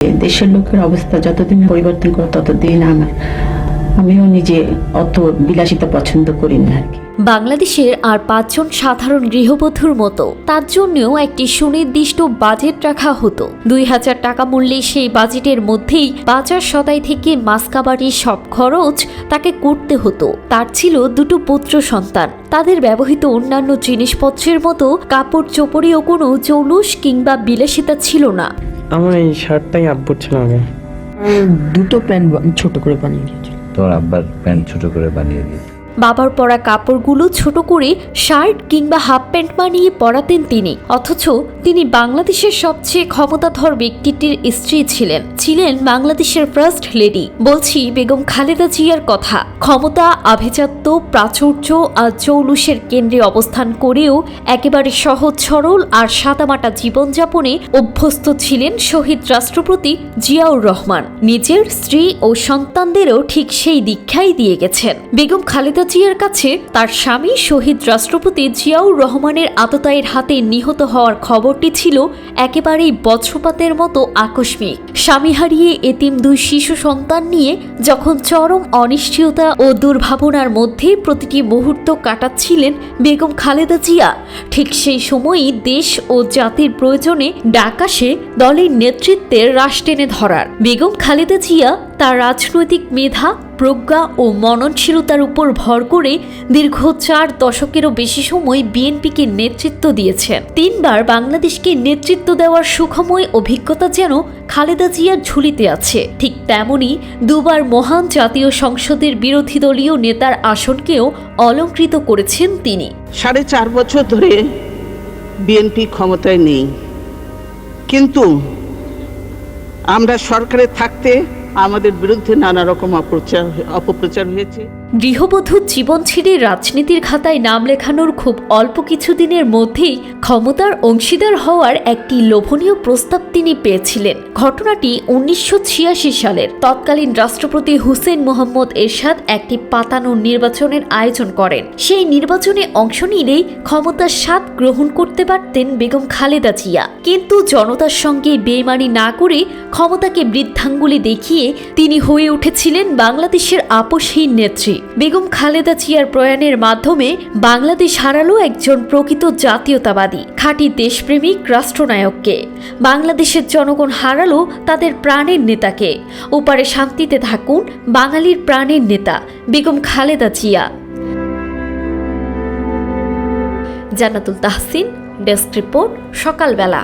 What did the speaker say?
দেশের লোকের অবস্থা যতদিন পরিবর্তন করে ততদিন আমিও নিজে অত বিলাসিতা পছন্দ করি না আর কি। বাংলাদেশের আর 5 জন সাধারণ গৃহবধূর মতো তার জন্যও একটি সুনির্দিষ্ট বাজেট রাখা হতো। 2000 টাকা মূল্যে সেই বাজেটের মধ্যেই বাজার সদাই থেকে মাসকাবাড়ির সব খরচ তাকে করতে হতো। তার ছিল 2 পুত্র সন্তান। তাদের ব্যবহৃত অন্যান্য জিনিসপত্রের মতো কাপড় চোপড়েও কোনো জৌলুস কিংবা বিলাসিতা ছিল না। আমার এই শার্টটাই আব্বুর ছিল আগে। 2টো প্যান্ট ছোট করে বানিয়ে দিয়েছিল। তোর আব্বার প্যান্ট ছোট করে বানিয়ে দিয়েছে। বাবার পরা কাপড়গুলো ছোট করে শার্ট কিংবা হাফ প্যান্ট বানিয়ে পরাতেন তিনি। অথচ তিনি বাংলাদেশের সবচেয়ে ক্ষমতাধর ব্যক্তিটির স্ত্রী ছিলেন বাংলাদেশের ফার্স্ট লেডি। বলছি বেগম খালেদা জিয়ার কথা। ক্ষমতা, আভিজাত্য, প্রাচুর্য আর জৌলুসের কেন্দ্রে অবস্থান করেও একেবারে সহজ সরল আর সাদামাটা জীবনযাপনে অভ্যস্ত ছিলেন শহীদ রাষ্ট্রপতি জিয়াউর রহমান। নিজের স্ত্রী ও সন্তানদেরও ঠিক সেই দীক্ষাই দিয়ে গেছেন। বেগম খালেদা জিয়ার কাছে তার স্বামী শহীদ রাষ্ট্রপতি জিয়াউর রহমানের আততায়ীর হাতে নিহত হওয়ার খবরটি ছিল একেবারেই বজ্রপাতের মতো আকস্মিক। স্বামী হারিয়ে এতিম 2 শিশু সন্তান নিয়ে যখন চরম অনিশ্চয়তা ও দুর্ভাবনার মধ্যে প্রতিটি মুহূর্ত কাটাচ্ছিলেন বেগম খালেদা জিয়া, ঠিক সেই সময়ই দেশ ও জাতির প্রয়োজনে ডাক আসে দলের নেতৃত্বের রাশ টেনে ধরার। বেগম খালেদা জিয়া তার রাজনৈতিক মেধা, প্রজ্ঞা ও মননশীলতার উপর ভর করে দীর্ঘ 4 দশকেরও বেশি সময় বিএনপিকে নেতৃত্ব দিয়েছেন। 3 বার বাংলাদেশকে নেতৃত্ব দেওয়ার সুখময় অভিজ্ঞতা যেন খালেদা জিয়ার ঝুলিতে আছে। ঠিক তেমনি 2 বার মহান জাতীয় সংসদের বিরোধী দলীয় নেতার আসনকেও অলংকৃত করেছেন তিনি। 4.5 বছর ধরে বিএনপি ক্ষমতায় নেই, কিন্তু আমরা সরকারে থাকতে আমাদের বিরুদ্ধে নানা রকম অপপ্রচার হয়েছে। গৃহবধূর জীবন ছেড়ে রাজনীতির খাতায় নাম লেখানোর খুব অল্প কিছুদিনের মধ্যেই ক্ষমতার অংশীদার হওয়ার একটি লোভনীয় প্রস্তাব তিনি পেয়েছিলেন। ঘটনাটি 1986 সালের। তৎকালীন রাষ্ট্রপতি হুসেন মোহাম্মদ এরশাদ একটি পাতানো নির্বাচনের আয়োজন করেন। সেই নির্বাচনে অংশ নিলেই ক্ষমতার স্বাদ গ্রহণ করতে পারতেন বেগম খালেদা জিয়া। কিন্তু জনতার সঙ্গে বেইমানি না করে ক্ষমতাকে বৃদ্ধাঙ্গুলি দেখিয়ে তিনি হয়ে উঠেছিলেন বাংলাদেশের আপসহীন নেত্রী। বেগম খালেদা জিয়ার প্রয়াণের মাধ্যমে বাংলাদেশ হারালো একজন প্রকৃত জাতীয়তাবাদী, খাঁটি দেশপ্রেমিক রাষ্ট্রনায়ককে। বাংলাদেশের জনগণ হারালো তাদের প্রাণের নেতাকে। ওপারে শান্তিতে থাকুন বাঙালির প্রাণের নেতা বেগম খালেদা জিয়া। জান্নাতুল তাহসিন, ডেস্ক রিপোর্ট, সকালবেলা।